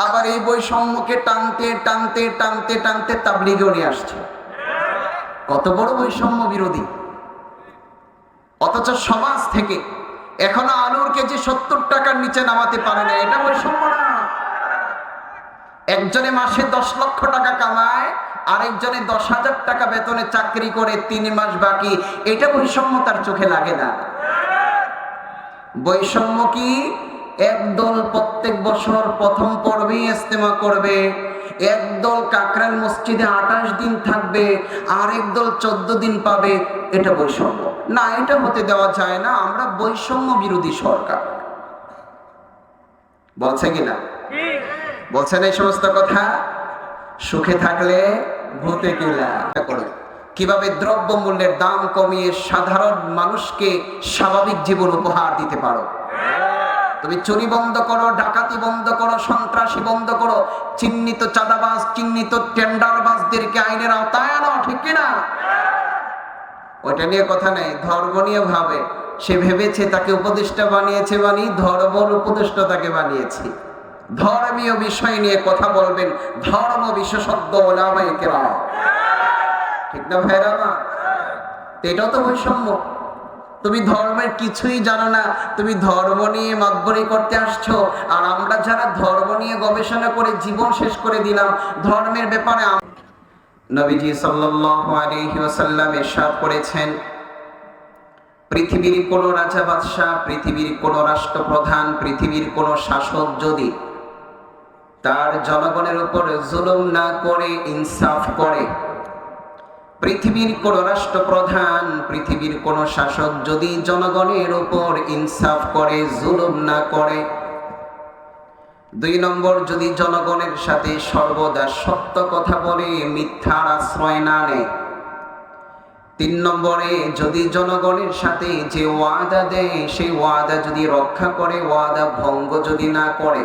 আবার এই বৈষম্যকে টানতে টানতে টানতে টানতে তাবলীগেও নিয়ে আসছে। কত বড় বৈষম্য বিরোধী! অথচ সমাজ থেকে এখনো আলুর কেজি 70 টাকার নিচে নামাতে পারে না। এটা বৈষম্য না। একজনে মাসে 10 লক্ষ টাকা কামায়, আরেকজনে 10,000 টাকা বেতনে চাকরি করে, 3 মাস বাকি। এটা বৈষম্য তার চোখে লাগে না। বৈষম্য কি? একদল প্রত্যেক বছর প্রথম পর্বে ইজতেমা করবে, একদল কাকরাইল মসজিদে 28 দিন থাকবে, আর একদল 14 দিন পাবে। এটা বৈষম্য না, এটা হতে দেওয়া যায় না। আমরা বৈষম্য বিরোধী সরকার। বলছে কিনা? বলছেন এই সমস্ত কথা? সুখে থাকলে ভূতে কিলা। কিভাবে দ্রব্য মূল্যের দাম কমিয়ে সাধারণ মানুষকে স্বাভাবিক জীবন উপহার দিতে পারো। তুমি চুরি বন্ধ করো, ডাকাতি বন্ধ করো, সন্ত্রাসী বন্ধ করো, চিহ্নিত চাঁদাবাজ, চিহ্নিত টেন্ডারবাজদেরকে আইনের আওতায় আনো, ঠিক কিনা? ওইটা নিয়ে কথা নেই, ধর্ম নিয়ে ভাবে। সে ভেবেছে তাকে উপদেষ্টা বানিয়েছে, ধর্মের উপদেষ্টা তাকে বানিয়েছি। ধর্মীয় বিষয় নিয়ে কথা বলবেন ধর্ম বিশেষজ্ঞ ওলামায়ে কেরাম, ঠিক না ভাইরা? না, এটাও তো বৈষম্য। তুমি ধর্মের কিছুই জানো না, তুমি ধর্ম নিয়ে মাতবরি করতে আসছো। আর আমরা যারা ধর্ম নিয়ে গবেষণা করে জীবন শেষ করে দিলাম, ধর্মের ব্যাপারে নবীজি সাল্লাল্লাহু আলাইহি ওয়াসাল্লাম ইরশাদ করেছেন, পৃথিবীর কোন রাজা বাদশা, পৃথিবীর কোন রাষ্ট্রপ্রধান, পৃথিবীর কোন শাসক যদি তার জনগণের উপর জুলুম না করে ইনসাফ করে, পৃথিবীর কোন রাষ্ট্রপ্রধান, পৃথিবীর কোন শাসক যদি জনগণের উপর ইনসাফ করে, জুলুম না করে, 2 নম্বর যদি জনগণের সাথে সর্বদা সত্য কথা বলে, মিথ্যার আশ্রয় না নেয়, 3 নম্বরে যদি জনগণের সাথে যে ওয়াদা দেয় সেই ওয়াদা যদি রক্ষা করে, ওয়াদা ভঙ্গ যদি না করে,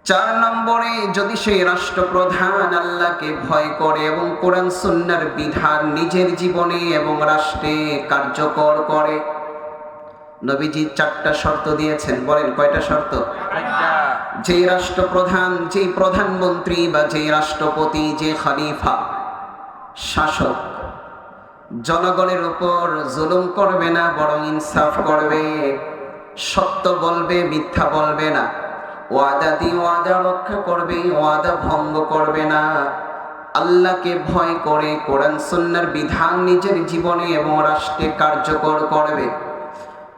4 নম্বরে যদি সেই রাষ্ট্রপ্রধান আল্লাহকে ভয় করে এবং কোরআন সুন্নাহর বিধান নিজের জীবনে এবং রাষ্ট্রে কার্যকর করে। নবীজি 4টা শর্ত দিয়েছেন। বলেন কয়টা শর্ত? যে রাষ্ট্রপ্রধান, যে প্রধানমন্ত্রী বা যে রাষ্ট্রপতি, যে খলিফা, শাসক জনগণের উপর জুলুম করবে না, বরং ইনসাফ করবে, সত্য বলবে, মিথ্যা বলবে না, ওয়াদা দিয়ে ওয়াদা রক্ষা করবে, ওয়াদা ভঙ্গ করবে না, আল্লাহকে ভয় করে কোরআন সুন্নাহর বিধান নিজের জীবনে এবং রাষ্ট্রে কার্যকর করবে।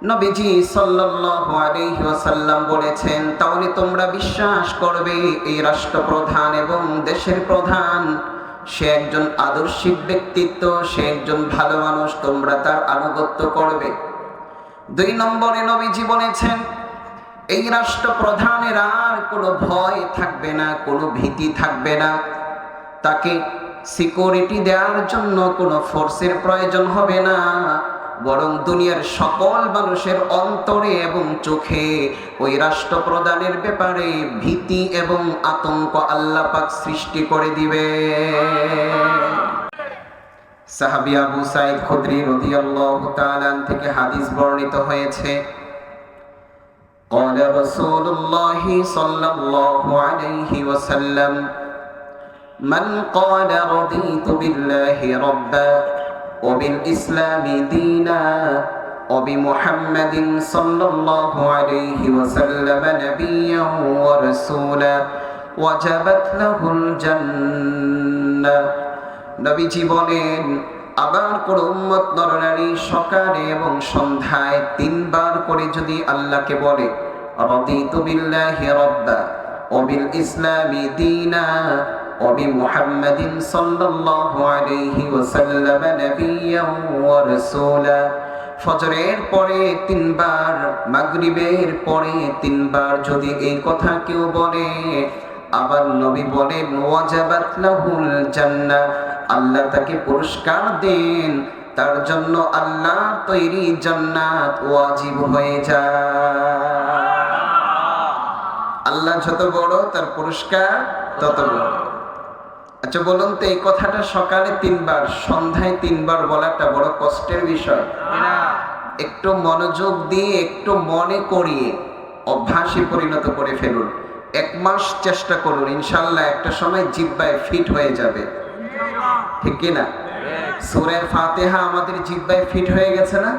নবীজি সাল্লাল্লাহু আলাইহি ওয়াসাল্লাম বলেছেন, তাহলে তোমরা বিশ্বাস করবে এই রাষ্ট্রপ্রধান এবং দেশের প্রধান সে একজন আদর্শিক ব্যক্তিত্ব, সে একজন ভালো মানুষ, তোমরা তার আনুগত্য করবে। 2 নম্বরে নবীজি বলেছেন, এই রাষ্ট্রপ্রধানের আর কোনো ভয় থাকবে না, কোনো ভীতি থাকবে না, তাকে সিকিউরিটি দেওয়ার জন্য কোনো ফোর্সের প্রয়োজন হবে না, বরং দুনিয়ার সকল মানুষের অন্তরে এবং চোখে ওই রাষ্ট্রপ্রধানের ব্যাপারে ভীতি এবং আতঙ্ক আল্লাহ পাক সৃষ্টি করে দিবে। সাহাবী আবু সাঈদ খুদরি রাদিয়াল্লাহু তাআলা থেকে হাদিস বর্ণিত হয়েছে, قال رسول الله صلى الله عليه وسلم من قال رضيت بالله ربا وبالإسلام دينا وبمحمد صلى الله عليه وسلم نبيا ورسولا وجبت له الجنة। নবীজি বলেন, আবার কোন উম্মত নরনারী সকালে এবং সন্ধ্যায় 3 বার করে যদি আল্লাহকে বলে রাদিতু বিল্লাহি রাব্বা ওয়া বিল ইসলামি দীনা ওয়া বি মুহাম্মাদিন সাল্লাল্লাহু আলাইহি ওয়াসাল্লাম নাবিয়্যান ওয়া রাসূলা, ফজরের পরে 3 বার, মাগরিবের পরে 3 বার যদি এই কথা কেউ বলে, আবার নবী বলেন ওয়াজাবাত লাহুল জান্নাহ, আল্লাহ তাকে পুরস্কার দেন, তার জন্য আল্লাহ তৈরি জান্নাত ওয়াজিব হয়ে যায়। আল্লাহ যত বড় তার পুরস্কার তত বড়। আচ্ছা বলুন তো, এই কথাটা সকালে 3 বার, সন্ধ্যায় 3 বার বলাটা বড় কষ্টের বিষয়? একটু মনোযোগ দিয়ে, একটু মনে করিয়ে অভ্যাসে পরিণত করে ফেলুন। 1 মাস চেষ্টা করুন, ইনশাআল্লাহ একটা সময় জিহ্বায় ফিট হয়ে যাবে। ঠিক কি না? সূরা ফাতিহা আমাদের জিহ্বায় ফিট হয়ে গেছে না?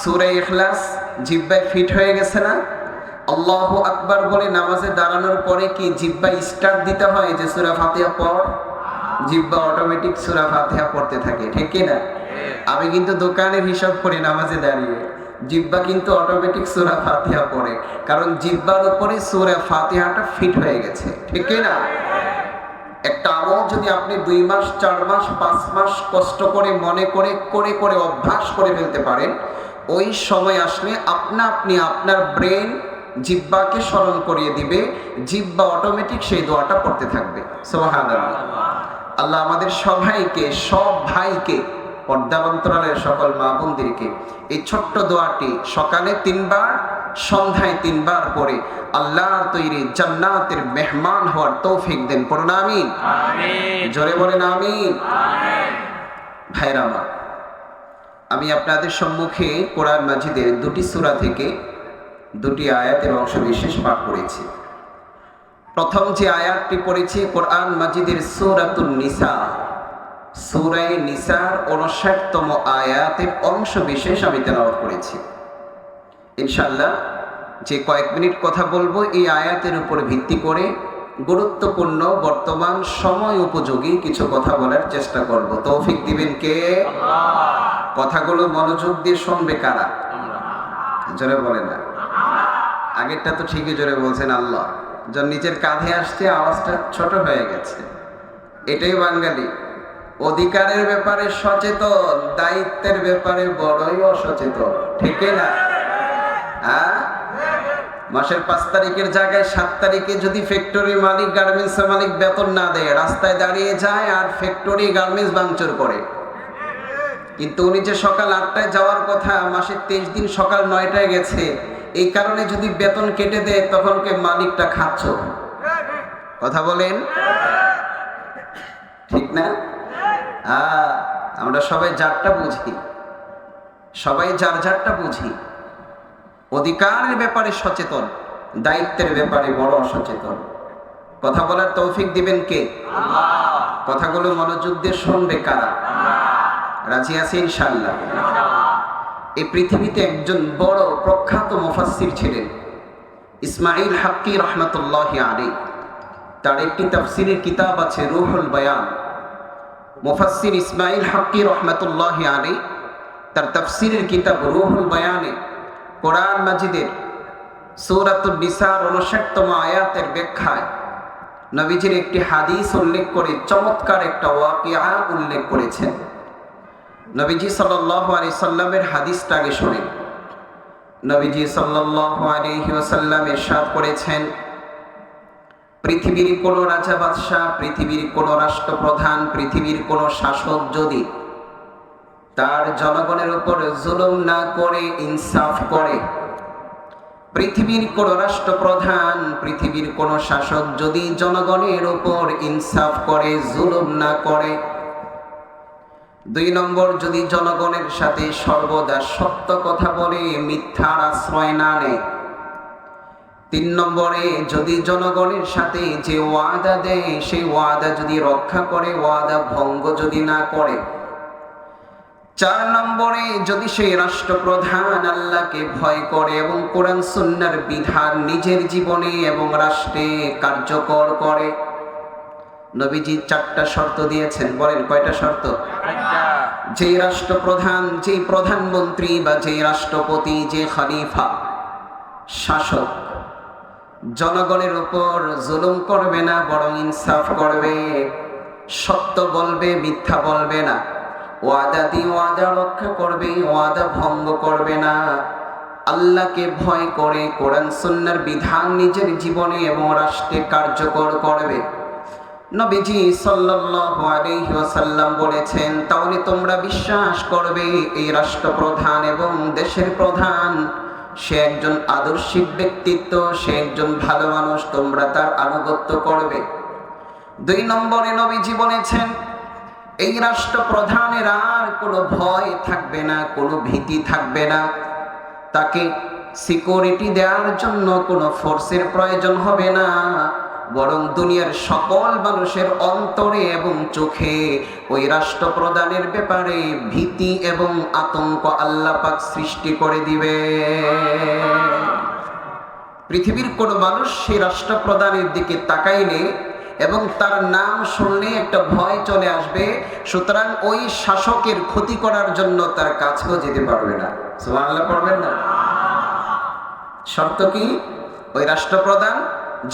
সূরা ইখলাস জিহ্বায় ফিট হয়ে গেছে না? আল্লাহু আকবার বলে নামাজে দাঁড়ানোর পরে কি জিহ্বা স্টার্ট দিতে হয় যে সূরা ফাতিহা পড়? জিহ্বা অটোমেটিক সূরা ফাতিহা পড়তে থাকে। ঠিক কি না? আমি কিন্তু দোকানের হিসাব করি নামাজে দাঁড়িয়ে, জিহ্বা কিন্তু অটোমেটিক সূরা ফাতিহা পড়ে, কারণ জিহ্বার উপরে সূরা ফাতিহাটা ফিট হয়ে গেছে। ঠিক কি না? একটা আমল যদি আপনি 2 মাস 4 মাস 5 মাস কষ্ট করে মনে করে করে করে অভ্যাস করে ফেলতে পারেন, ওই সময় আসলে আপনি আপনার ব্রেন জিহ্বাকে স্মরণ করিয়ে দিবে, জিহ্বা অটোমেটিক সেই দোয়াটা পড়তে থাকবে। সুবহানাল্লাহ। আল্লাহ আমাদের সবাইকে, সব ভাইকে, পর্দার অন্তরালের সকল মা বোনদেরকে এই ছোট্ট দোয়াটি সকালে 3 বার, সন্ধ্যায় 3 বার পরে আল্লাহর তৈরি জান্নাতের মেহমান হওয়ার তৌফিক দেন। পড়ুন আমিন। জোরে বলেন আমিন। ভাইরা আমার, আমি আপনাদের সম্মুখে কোরআন মাজিদের 2টি সূরা থেকে 2টি আয়াতের অংশ বিশেষ পাঠ করেছি। প্রথম যে আয়াতটি পড়েছি কোরআন মাজিদের সূরাতুন নিসা, সূরা নিসার 59তম আয়াতের অংশ বিশেষ আমি তেলাওয়াত করেছি। ইনশাআল্লাহ যে কয়েক মিনিট কথা বলবো এই আয়াতের উপর ভিত্তি করে গুরুত্বপূর্ণ বর্তমান সময় উপযোগী কিছু কথা বলার চেষ্টা করব। তৌফিক দিবেন কে? আল্লাহ। কথাগুলো মনোযোগ দিয়ে শুনবে কারা? জোরে বলেন না। আগেরটা তো ঠিকই জোরে বলছেন আল্লাহ, যখন নিচের কাঁধে আসছে আওয়াজটা ছোট হয়ে গেছে। এটাই বাঙালি, অধিকারের ব্যাপারে সচেতন, দায়িত্বের ব্যাপারে বড়ই অসচেতন। ঠিক না? মাসের 5 তারিখের জায়গায় 7 তারিখে যদি ফ্যাক্টরি মালিক, গার্মেন্টসের মালিক বেতন না দেয়, রাস্তায় দাঁড়িয়ে যায় আর ফ্যাক্টরি গার্মেন্টস ভাঙচুর করে। কিন্তু উনি যে সকাল 8টায় যাওয়ার কথা, মাসের 23 দিন সকাল 9টায় গেছে, এই কারণে যদি বেতন কেটে দেয় তখন কে মালিকটা খাচ্ছ? কথা বলেন ঠিক না? আমরা সবাই যারটা বুঝি, সবাই যারটা বুঝি। অধিকারের ব্যাপারে সচেতন, দায়িত্বের ব্যাপারে বড় অসচেতন। কথা বলার তৌফিক দিবেন কে? আল্লাহ। কথাগুলো মনোযোগ দিয়ে শুনবে কারা? রাজি আছে ইনশাআল্লাহ? এই পৃথিবীতে একজন বড় প্রখ্যাত মুফাসসির ছিলেন, ইসমাঈল হাক্কি রাহমাতুল্লাহি আলাইহি। তার একটি তাফসীরের কিতাব আছে রুহুল বায়ান। মুফাসসির ইসমাঈল হাক্কি রাহমাতুল্লাহি আলাইহি তার তাফসীরের কিতাব রুহুল বায়ানে কোরআন মাজিদের সূরাতুন নিসার 59তম আয়াতের ব্যাখ্যায় নবীজির একটি হাদিস উল্লেখ করে চমৎকার একটা ওয়াকিয়া উল্লেখ করেছেন। নবীজি সাল্লাল্লাহু আলাইহি সাল্লামের হাদিসটা আগে শুনেন। নবীজি সাল্লাল্লাহু আলাইহি ওয়াসাল্লাম ইরশাদ করেছেন, পৃথিবীর কোন রাজা বাদশা, পৃথিবীর কোন রাষ্ট্রপ্রধান, পৃথিবীর কোন শাসক যদি তার জনগণের উপর জুলুম না করে ইনসাফ করে, পৃথিবীর কোন রাষ্ট্রপ্রধান, পৃথিবীর কোন শাসক যদি জনগণের উপর ইনসাফ করে, জুলুম না করে, 2 নম্বর যদি জনগণের সাথে সর্বদা সত্য কথা বলে, মিথ্যার আশ্রয় না নেয়, 3 নম্বরে যদি জনগণের সাথে যে ওয়াদা দেয় সেই ওয়াদা যদি রক্ষা করে, ওয়াদা ভঙ্গ যদি না করে, 4 নম্বরে যদি সেই রাষ্ট্রপ্রধান আল্লাহকে ভয় করে এবং কোরআন সুন্নাহর বিধান নিজের জীবনে এবং রাষ্ট্রে কার্যকর করে। নবীজি 4টা শর্ত দিয়েছেন। বলেন কয়টা শর্ত? যে রাষ্ট্রপ্রধান, যে প্রধানমন্ত্রী বা যে রাষ্ট্রপতি, যে খলিফা, শাসক জনগণের উপর জুলুম করবে না, বরং ইনসাফ করবে, সত্য বলবে, মিথ্যা বলবে না, ওয়াদা দিয়ে ওয়াদা রক্ষা করবে, ওয়াদা ভঙ্গ করবে না, আল্লাহকে ভয় করে কোরআন সুন্নাহর বিধান নিজের জীবনে এবং রাষ্ট্রে কার্যকর করবে। নবীজি সাল্লাল্লাহু আলাইহি ওয়াসাল্লাম বলেছেন, তাহলে তোমরা বিশ্বাস করবে এই রাষ্ট্রপ্রধান এবং দেশের প্রধান সে একজন আদর্শিক ব্যক্তিত্ব, সে একজন ভালো মানুষ, তোমরা তার আনুগত্য করবে। 2 নম্বরে নবীজি বলেছেন, এই রাষ্ট্রপ্রধানের আর কোনো ভয় থাকবে না, কোনো ভীতি থাকবে না, তাকে সিকিউরিটি দেওয়ার জন্য কোনো ফোর্সের প্রয়োজন হবে না, বরং দুনিয়ার সকল মানুষের অন্তরে এবং চোখে ওই রাষ্ট্রপ্রধানের ব্যাপারে ভীতি এবং আতঙ্ক আল্লাহ পাক সৃষ্টি করে দিবে। পৃথিবীর কোনো মানুষ সেই রাষ্ট্রপ্রধানের দিকে তাকাইলে এবং তার নাম শুনলে একটা ভয় চলে আসবে, সুতরাং ওই শাসকের ক্ষতি করার জন্য তার কাছেও যেতে পারবে না। সুবহানাল্লাহ পড়বেন না? শর্ত কি? ওই রাষ্ট্রপ্রধান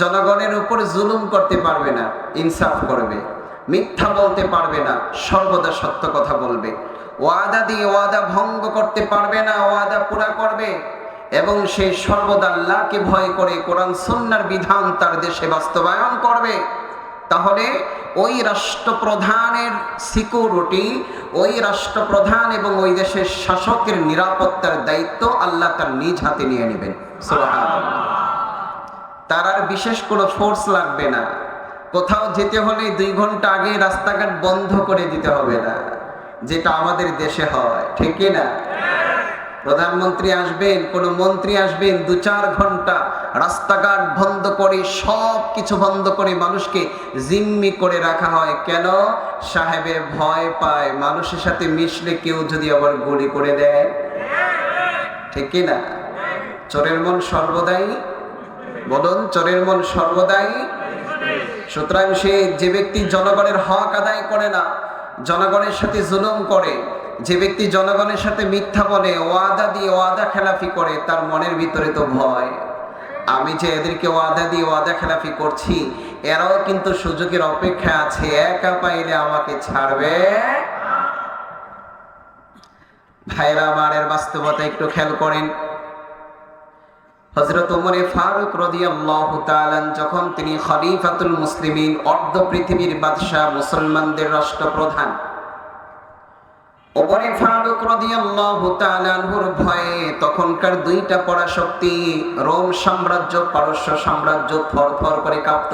জনগণের উপর জুলুম করতে পারবে না, ইনসাফ করবে, মিথ্যা বলতে পারবে না, সর্বদা সত্য কথা বলবে, ওয়াদা দিয়ে ওয়াদা ভঙ্গ করতে পারবে না, ওয়াদা পুরা করবে, এবং সে সর্বদা আল্লাহকে ভয় করে কোরআন সুন্নাহর বিধান তার দেশে বাস্তবায়ন করবে। তাহলে ওই রাষ্ট্রপ্রধানের সিকিউরিটি, ওই রাষ্ট্রপ্রধান এবং ওই দেশের শাসকের নিরাপত্তার দায়িত্ব আল্লাহ তার নিজ হাতে নিয়ে নেবেন। সুবহানাল্লাহ। তার আর বিশেষ কোনো ফোর্স লাগবে না। কোথাও যেতে হলে 2 ঘন্টা আগে রাস্তাঘাট বন্ধ করে দিতে হবে না, যেটা আমাদের দেশে হয়, ঠিক কি না? প্রধানমন্ত্রী আসবেন, কোনো মন্ত্রী আসবেন, 2-4 ঘন্টা রাস্তাঘাট বন্ধ করে, সব কিছু বন্ধ করে মানুষকে জিম্মি করে রাখা হয়। কেন? সাহেবে ভয় পায় মানুষের সাথে মিশলে কেউ যদি আবার গুলি করে দেয়, ঠিক কি না? চোরের মন সর্বদাই, বলুন, চোরের মন সর্বদাই। সুতরাং সে যে ব্যক্তি জনগণের হক আদায় করে না, জনগণের সাথে জুলুম করে, যে ব্যক্তি জনগণের সাথে মিথ্যা বলে, ওয়াদা দিয়ে ওয়াদা খেলাফি করে, তার মনের ভিতরে তো ভয়, আমি যে এদেরকে ওয়াদা দিয়ে ওয়াদা খেলাফি করছি, এরাও কিন্তু সুযোগের অপেক্ষা আছে, একা পাইলে আমাকে ছাড়বে। ভাইরা আমার, এর বাস্তবতা একটু খেয়াল করেন। হযরত ওমর ফারুক রাদিয়াল্লাহু তাআলা যখন তিনি খলিফাতুল মুসলিমিন, অর্ধ পৃথিবীর বাদশা, মুসলমানদের রাষ্ট্রপ্রধান, ওমর ফারুক রাদিয়াল্লাহু তাআলা আনহুর ভয়ে তখনকার 2টা পরাশক্তি, রোম সাম্রাজ্য, পারস্য সাম্রাজ্য থরথর করে কাঁপত।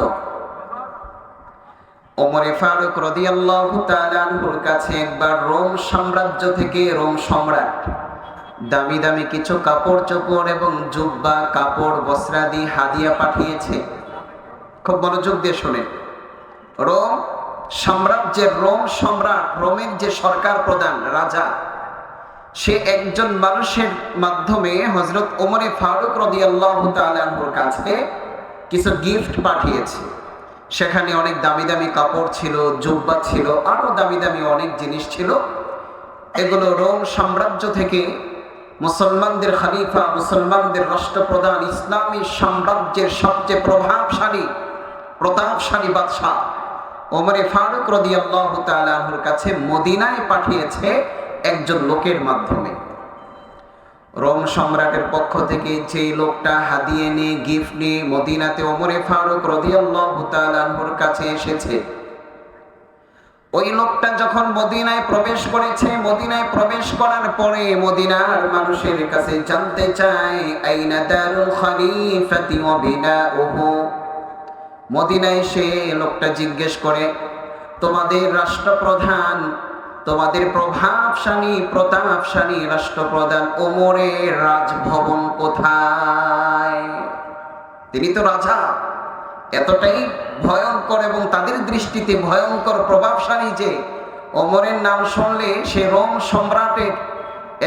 ওমর ফারুক রাদিয়াল্লাহু তাআলা আনহুর কাছে একবার রোম সাম্রাজ্য থেকে রোম সম্রাট দামি দামি কিছু কাপড় চোপড় এবং জুব্বা, কাপড়, বস্ত্রাদি হাদিয়া পাঠিয়েছে। খুব মনোযোগ দিয়ে শুনে। রোম সাম্রাজ্যের রোম সম্রাট, রোমের যে সরকার প্রধান রাজা, সে একজন মানুষের মাধ্যমে হযরত ওমর ফারুক রাদিয়াল্লাহু তাআলা আনহুর কাছে কিছু গিফট পাঠিয়েছে। সেখানে অনেক দামি দামি কাপড় ছিল, জুব্বা ছিল, আরো দামি দামি অনেক জিনিস ছিল। এগুলো রোম সাম্রাজ্য থেকে মুসলমানদের খলিফা, মুসলমানদের রাষ্ট্রপ্রধান, ইসলামী সাম্রাজ্যের সবচেয়ে প্রতাপশালী বাদশা ওমর ফারুক রাদিয়াল্লাহু তাআলা আনহুর কাছে মদিনায় পাঠিয়েছে একজন লোকের মাধ্যমে। রোম সম্রাটের পক্ষ থেকে যে লোকটা হাদিয়া নিয়ে, গিফট নিয়ে মদিনাতে ওমর ফারুক রাদিয়াল্লাহু তাআলা আনহুর কাছে এসেছে, ওই লোকটা যখন মদিনায় প্রবেশ করেছে, মদিনায় প্রবেশ করার পরে মদিনার মানুষের কাছে জানতে চায়, আইনা দারুল খলিফাতি ওয়া বিনাউহু। মদিনায় সে লোকটা জিজ্ঞেস করে, তোমাদের রাষ্ট্রপ্রধান, তোমাদের প্রতাপশালী রাষ্ট্রপ্রধান ওমরের রাজভবন কোথায়? তিনি তো রাজা, এতটাই ভয়ঙ্কর এবং তাদের দৃষ্টিতে ভয়ঙ্কর প্রভাবশালী যে ওমরের নাম শুনলে সে রোম সম্রাটের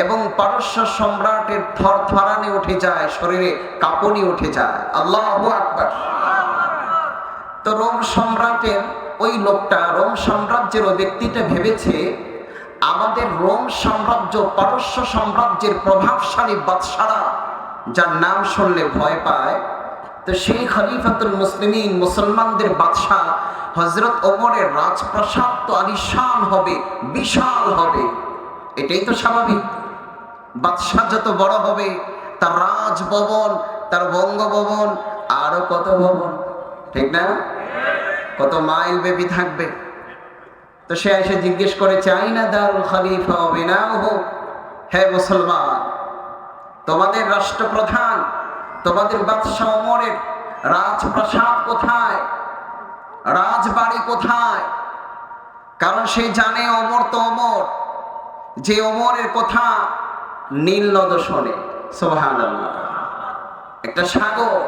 এবং পারস্য সম্রাটের থরথরানি উঠে যায়, শরীরে কাঁপুনি উঠে যায়। আল্লাহু আকবার। তো রোম সম্রাটের ওই লোকটা, রোম সাম্রাজ্যের ওই ব্যক্তিটা ভেবেছে, আমাদের রোম সাম্রাজ্য, পারস্য সাম্রাজ্যের প্রভাবশালী বাদশারা যার নাম শুনলে ভয় পায়, তো সেই খলিফাতুল মুসলিমিন, মুসলমানদের বাদশাহ হযরত ওমরের রাজপ্রাসাদ তো আলিশান হবে, বিশাল হবে, এটাই তো স্বাভাবিক। বাদশাহ যত বড় হবে, তার রাজভবন, তার বঙ্গভবন, আরো কত ভবন, ঠিক না? কত মাইল ব্যাপী থাকবে। তো সে এসে জিজ্ঞেস করেছে, আইনা দারুল খলিফা ওয়া বিনাউহু, হে মুসলমান, তোমাদের রাষ্ট্রপ্রধান, তোমাদের বাদশাহ ওমরের রাজপ্রাসাদ কোথায়, রাজবাড়ি কোথায়? কারণ সে জানে ওমর তো ওমর, যে ওমরের কথা নীল নদ শোনে। সুবহানাল্লাহ। একটা সাগর,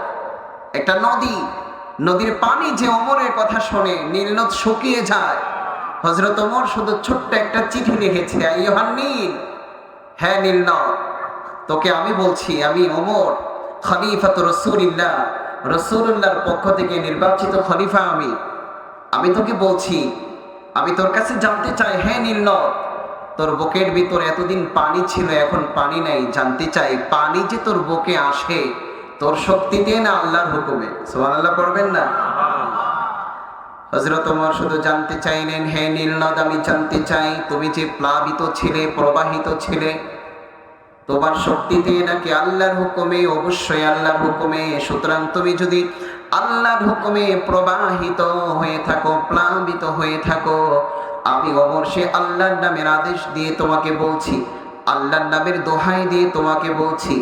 একটা নদী, নদীর পানি যে ওমরের কথা শোনে নীলনদ শুকিয়ে যায়। হযরত ওমর শুধু ছোট্ট একটা চিঠি লিখেছে, আইয়ুহান নীল, হ্যাঁ নীলনদ, তোকে আমি বলছি, আমি ওমর, খলিফাতু রাসূলিল্লাহ, রাসূলুল্লাহর পক্ষ থেকে নির্বাচিত খলিফা আমি তোকে বলছি, আমি তোর কাছে জানতে চাই, হ্যাঁ নীলনদ, তোর বুকের ভিতর এতদিন পানি ছিল, এখন পানি নাই, জানতে চাই পানি যে তোর বুকে আসে তোর শক্তিতে না আল্লাহর হুকুমে? সুবহানাল্লাহ পড়বেন না? হযরত ওমর শুধু জানতে চাইলেন, হে নীলনদ, আমি জানতে চাই তুমি যে প্লাবিত ছিলে, প্রবাহিত ছিলে, তোমার শক্তিতে নাকি আল্লাহর হুকুমে? অবশ্যই আল্লাহর হুকুমে। সুতরাং তুমি যদি আল্লাহর হুকুমে প্রবাহিত হয়ে থাকো, প্লাবিত হয়ে থাকো, আমি ওমর সে আল্লাহর নামের আদেশ দিয়ে তোমাকে বলছি, আল্লাহর নামের দোহাই দিয়ে তোমাকে বলছি,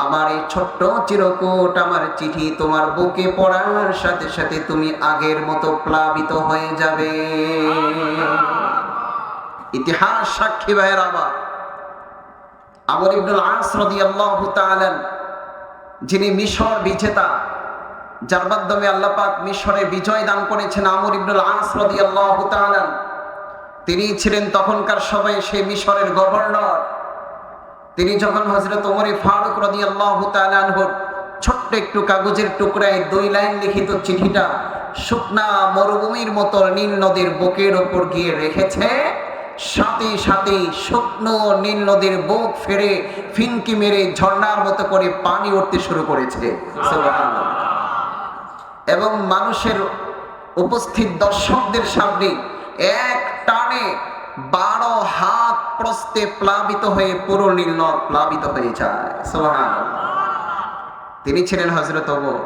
আমার এই ছোট্ট চিরকুট আমার চিঠি তোমার বুকে পড়ার সাথে সাথে তুমি আগের মতো প্লাবিত হয়ে যাবে। ইতিহাস সাক্ষী ভাইয়ের, আবার আমর ইবনুল আস রাদিয়াল্লাহু তাআলা, যিনি মিশর বিজেতা, যার মাধ্যমে আল্লাহ পাক মিশরে বিজয় দান করেছেন, আমর ইবনুল আস রাদিয়াল্লাহু তাআলা, তিনি ছিলেন তখনকার সময়ে সেই মিশরের গভর্নর। তিনি যখন হযরত ওমর ফারুক রাদিয়াল্লাহু তাআলা আনহুর ছোট্ট একটু কাগজের টুকরায় 2 লাইন লিখিত চিঠিটা শুকনা মরুভূমির মতো নীল নদীর বুকের ওপর গিয়ে রেখেছে, সাথে সাথে শুকনো নীল নদীর বুক ফেরে ফিনকি মেরে ঝর্ণার মতো করে পানি উঠতে শুরু করেছে। সুবহানাল্লাহ। এবং মানুষের উপস্থিত দর্শকদের সামনে এক টানে 12 হাত প্রস্থে প্লাবিত হয়ে পুরো নীল নদ প্লাবিত হয়ে যায়। সুবহানাল্লাহ। তিনি ছিলেন হযরত ওমর।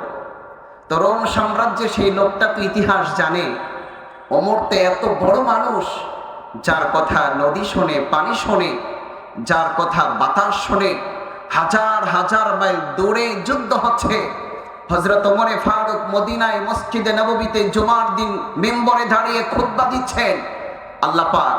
তো রোম সাম্রাজ্যে সেই লোকটা তো ইতিহাস জানে, ওমর তো এত বড় মানুষ, যার কথা নদী শোনে, পানি শোনে, যার কথা বাতাস শোনে, হাজার হাজার মাইল দূরে যুদ্ধ হচ্ছে। হযরত ওমর ফারুক মদিনায় মসজিদে নববীতে জুমার দিন মিম্বরে দাঁড়িয়ে খুতবা দিচ্ছেন। আল্লাহ পাক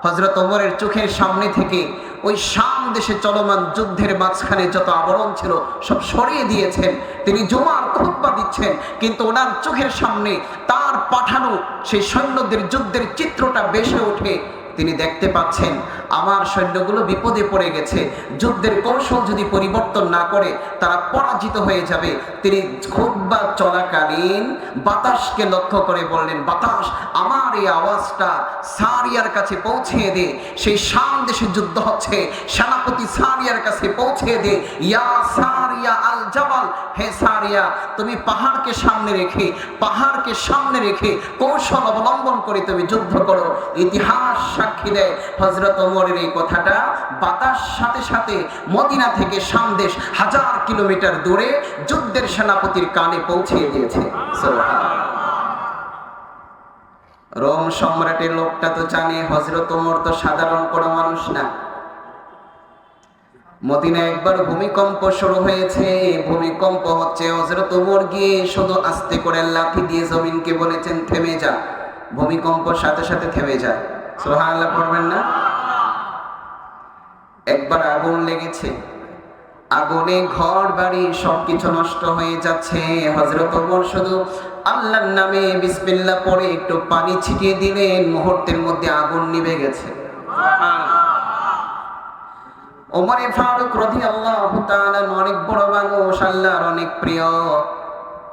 হযরত ওমরের চোখের সামনে থেকে ওই শাম দেশে চলমান যুদ্ধের মাঝখানে যত আবরণ ছিল সব সরিয়ে দিয়েছেন। তিনি জুমার খুতবা দিচ্ছেন, কিন্তু ওনার চোখের সামনে তার পাঠানো সেই সৈন্যদের যুদ্ধের চিত্রটা ভেসে ওঠে। তিনি দেখতে পাচ্ছেন আমার সৈন্যগুলো বিপদে পড়ে গেছে, যুদ্ধের কৌশল যদি পরিবর্তন না করে তারা পরাজিত হয়ে যাবে। তিনি খুতবা চলাকালীন বাতাসকে লক্ষ্য করে বললেন, বাতাস, আমার এই আওয়াজটা সারিয়ার কাছে পৌঁছে দে, সেই শাম দেশে যুদ্ধ হচ্ছে, সেনাপতি সারিয়ার কাছে পৌঁছে দে। ইয়া সারিয়া আল জাবাল, হে সারিয়া, তুমি পাহাড়কে সামনে রেখে কৌশল অবলম্বন করে তুমি যুদ্ধ করো। ইতিহাস সাক্ষী দেয় হযরত ওমরের এই কথাটা বাতাস সাথে সাথে মদিনা থেকে শাম দেশ 1000 কিলোমিটার দূরে যুদ্ধের সেনাপতির কানে পৌঁছে দিয়েছে। সুবহানাল্লাহ। রোম সম্রাটের লোকটা তো জানে হযরত ওমর তো সাধারণ কোনো মানুষ না। মদিনায় একবার ভূমিকম্প শুরু হয়েছে, ভূমিকম্প হচ্ছে, হযরত ওমর গিয়ে শুধু আস্তে করে লাঠি দিয়ে জমিনকে বলেছেন, থেমে যা। ভূমিকম্প সাথে সাথে থেমে যায়। সুবহানাল্লাহ পড়বেন না? একবার আগুন লেগেছে, আগুনে ঘর বাড়ি সবকিছু নষ্ট হয়ে যাচ্ছে। হযরত ওমর শুধু আল্লাহর নামে বিসমিল্লাহ পড়ে একটু পানি ছিটিয়ে দিলেন, মুহূর্তের মধ্যে আগুন নিভে গেছে। ওমর ফারুক রাদিয়াল্লাহু তাআলা অনেক বড় মানুষ, আল্লাহর অনেক প্রিয়।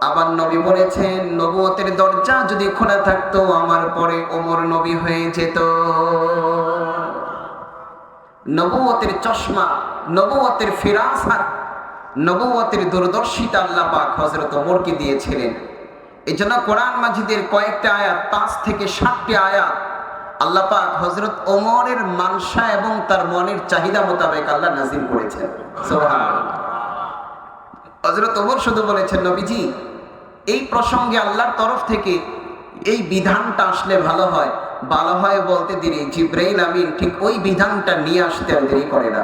আবার নবী বলেছেন, নবুয়তের দরজা যদি খোলা থাকতো আমার পরে ওমর নবী হয়ে যেত। নবুয়তের চশমা, নবুয়তের ফিরাসাত, নবুয়তের দূরদর্শিতা আল্লাহ পাক হযরত ওমরকে দিয়েছিলেন। এজন্য কোরআন মাজিদের কয়েকটা আয়াত, 5 থেকে 7টি আয়াত আল্লাহ পাক হযরত ওমরের মানসা এবং তার মনের চাহিদা মোতাবেক আল্লাহ নাযিল করেছেন। সুবহানাল্লাহ। হযরত ওমর শুধু বলেছেন, নবীজি, এই প্রসঙ্গে আল্লাহর তরফ থেকে এই বিধানটা আসলে ভালো হয়। বলতে দেরি, জিবরাইল আমিন ঠিক ওই বিধানটা নিয়ে আসতে আর দেরি করে না।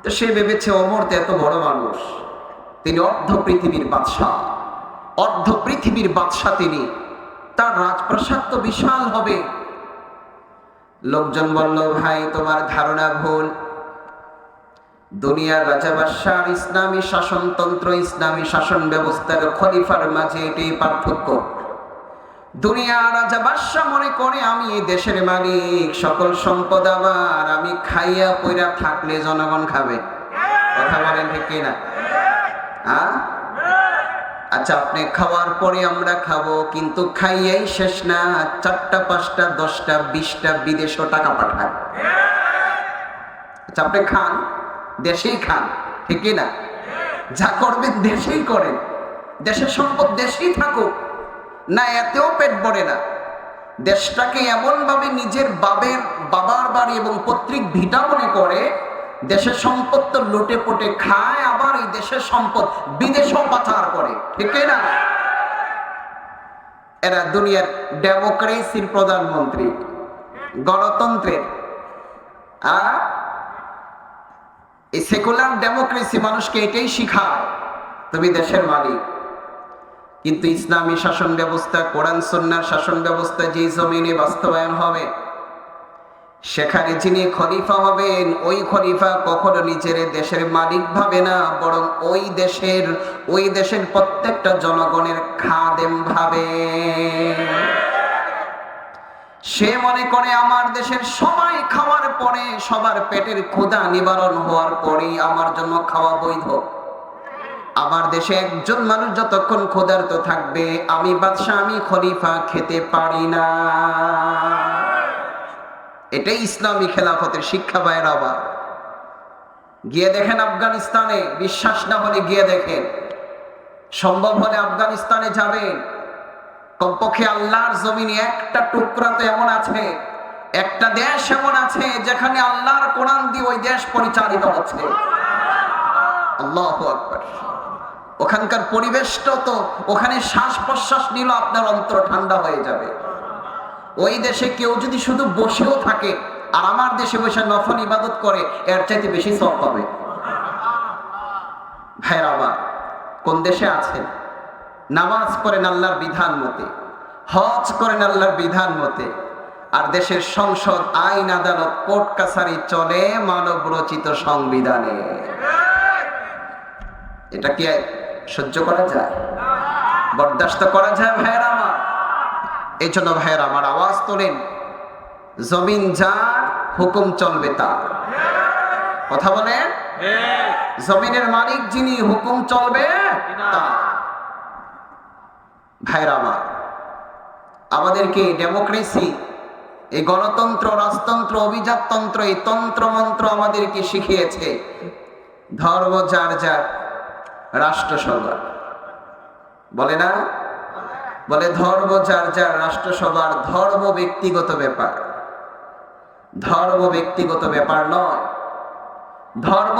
তো সে ভেবেছে ওমর তো এত বড় মানুষ, তিনি অর্ধ পৃথিবীর বাদশা, তিনি, তার রাজপ্রাসাদ তো বিশাল হবে। লোকজন বলল, ভাই তোমার ধারণা ভুল, দুনিয়ার রাজা বাদশাহ ইসলামী শাসনতন্ত্র, ইসলামী শাসন ব্যবস্থার খলিফার মাঝে এটাই পার্থক্য। দুনিয়ার রাজা বাদশাহ মনে করে আমি এই দেশের মালিক, সকল সম্পদ আমার, আমি খাইয়া পইরা থাকলে জনগণ খাবে। কথা বলেন ঠিক কিনা? আচ্ছা, আপনি খাওয়ার পরে আমরা খাবো, কিন্তু খাইয়াই শেষ না, 4টা 5টা 10টা 20টা বিদেশও টাকা পাঠায়। আচ্ছা, আপনি খান, দেশেই খান, ঠিক কিনা? যা করবেন দেশেই করেন, দেশের সম্পদ দেশেই থাকুক না, এতেও পেট ভরে না। দেশটাকে এমন ভাবে নিজের বাবার বাড়ি এবং পৈতৃক ভিটা মনে করে, দেশের সম্পদ তো লুটে পুটে খায়, আবার এই দেশের সম্পদ বিদেশেও পাচার করে, ঠিক না? এরা দুনিয়ার ডেমোক্রেসির প্রধানমন্ত্রী, গণতন্ত্রের। এই সেকুলার ডেমোক্রেসি মানুষকে এটাই শিখায়, তুমি দেশের মালিক। কিন্তু ইসলামী শাসন ব্যবস্থা, কোরআন সুন্নাহর শাসন ব্যবস্থা যে জমিনে বাস্তবায়ন হবে, সেখানে যিনি খলিফা হবেন, ওই খলিফা কখনো নিজের দেশের মালিক ভাবে না, বরং ওই দেশের প্রত্যেকটা জনগণের খাদেম ভাবে। সে মনে করে আমার দেশের সবাই খাওয়ার পরে, সবার পেটের ক্ষুধা নিবারণ হওয়ার পরেই আমার জন্য খাওয়া বৈধ। আমার দেশে একজন মানুষ যতক্ষণ ক্ষুধার্ত থাকবে, আমি বাদশাহ, আমি খলিফা খেতে পারি না। এটাই ইসলামী খেলাফতের শিক্ষা। ভাইয়েরা, আবার গিয়ে দেখেন আফগানিস্তানে, বিশ্বাস না হলে গিয়ে দেখেন, সম্ভব হলে আফগানিস্তানে যাবেন। কমপক্ষে আল্লাহর জমিনে একটা টুকরা তো এমন আছে, একটা দেশ এমন আছে যেখানে আল্লাহর কোরআন দিয়ে ওই দেশ পরিচালিত হচ্ছে। আল্লাহু আকবার। ওখানকার পরিবেশটা তো, ওখানে শ্বাস প্রশ্বাস নিল আপনার অন্তর ঠান্ডা হয়ে যাবে। ওই দেশে কেউ যদি শুধু বসেও থাকে আর আমার দেশে বসে নফল ইবাদত করে, এর চাইতে বেশি সওয়াব পাবে। ভাইরা আমার, কোন দেশে আছেন, নামাজ পড়েন আল্লাহর বিধান মতে, হজ করেন আল্লাহর বিধান মতে, আর দেশের সংসদ, আইন, আদালত, কোর্ট কাছারি চলে মানব রচিত সংবিধানে। এটা কি সহ্য করা যায়? বরদাস্ত করা যায়? ভাইয়েরা আমার, এই জন্য ভাইয়েরা আমার, আওয়াজ তোলেন, জমিন যার, হুকুম চলবে তার। কথা বলেন, জমিনের মালিক যিনি, হুকুম চলবে তার। ভাইয়েরা আমার, আমাদেরকে ডেমোক্রেসি, এই গণতন্ত্র, রাজতন্ত্র, অভিজাততন্ত্র, এই তন্ত্রমন্ত্র আমাদেরকে শিখিয়েছে ধর্ম যার যার, রাষ্ট্র সবার। বলে না? বলে ধর্ম যার যার, রাষ্ট্র সবার। ধর্ম ব্যক্তিগত ব্যাপার, ধর্ম ব্যক্তিগত ব্যাপার নয়। ধর্ম,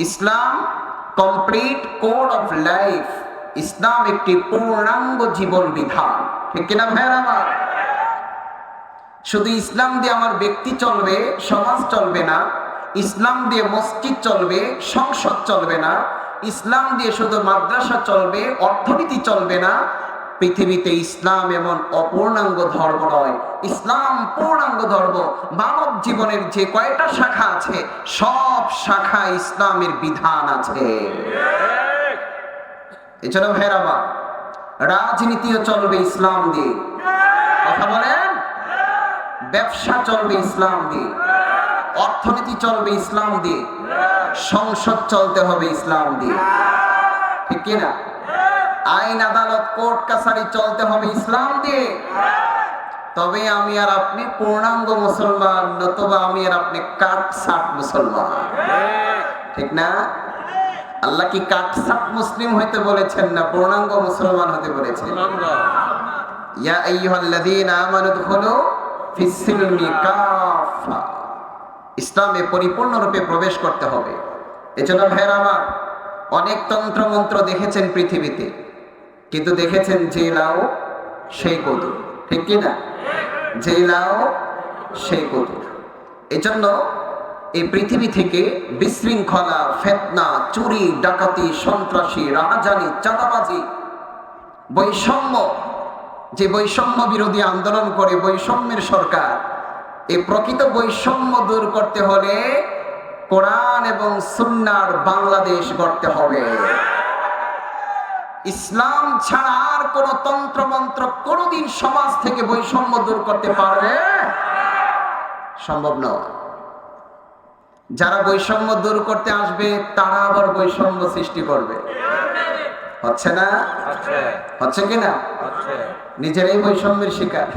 ইসলাম কমপ্লিট কোড অফ লাইফ। ইসলাম একটি পূর্ণাঙ্গ জীবন বিধান, ঠিক কিনা ভাইয়েরা আমার? শুধু ইসলাম দিয়ে আমার ব্যক্তি চলবে, সমাজ চলবে না। ইসলাম দিয়ে মসজিদ চলবে, সংসদ চলবে না। ইসলাম দিয়ে শুধু মাদ্রাসা চলবে, অর্থনীতি চলবে না। পৃথিবীতে ইসলাম এমন অপূর্ণাঙ্গ ধর্ম নয়, ইসলাম পূর্ণাঙ্গ ধর্ম। মানব জীবনের যে কয়টা শাখা আছে, সব শাখা ইসলামের বিধান আছে। এছাড়া ভাইরা, রাজনীতিও চলবে ইসলাম দিয়ে। কথা বলেন, ব্যবসা চলবে ইসলাম দিয়ে, অর্থনীতি চলবে ইসলাম দিয়ে, সংসদ চলতে হবে ইসলাম দিয়ে, ঠিক কিনা? আইন, আদালত, কোর্ট কাছারি চলতে হবে ইসলাম দিয়ে। তবে আমি আর আপনি পূর্ণাঙ্গ মুসলমান, নতুবা আমি আর আপনি কাটছাট মুসলমান, ঠিক না? আল্লাহ কি কাটছাট মুসলিম হইতে বলেছেন না পূর্ণাঙ্গ মুসলমান হতে বলেছেন? ইয়া আইয়ুহাল্লাযীনা আমানু দুখুলু ফিস-সিলমি কাফা। ইসলামে পরিপূর্ণরূপে প্রবেশ করতে হবে। এজন্য ভাইরা আমার, অনেক তন্ত্র মন্ত্র দেখেছেন পৃথিবীতে, কিন্তু দেখেছেন যে লাও সেই কদু, ঠিক কিনা? যে লাও সেই কদু। এজন্য এই পৃথিবী থেকে বিশৃঙ্খলা, ফিতনা, চুরি, ডাকাতি, সন্ত্রাসী, রাহাজানি, চাঁদাবাজি, বৈষম্য, যে বৈষম্য বিরোধী আন্দোলন করে বৈষম্যের সরকার, এই প্রকৃত বৈষম্য দূর করতে হলে কোরআন এবং সুন্নাহর বাংলাদেশ গড়তে হবে। ইসলাম ছাড়া আর কোন তন্ত্র মন্ত্র কোনদিন সমাজ থেকে বৈষম্য দূর করতে পারবে সম্ভব নয়। যারা বৈষম্য দূর করতে আসবে তারা আবার বৈষম্য সৃষ্টি করবে। হচ্ছে না? হচ্ছে কিনা? নিজেরাই বৈষম্যের শিকার।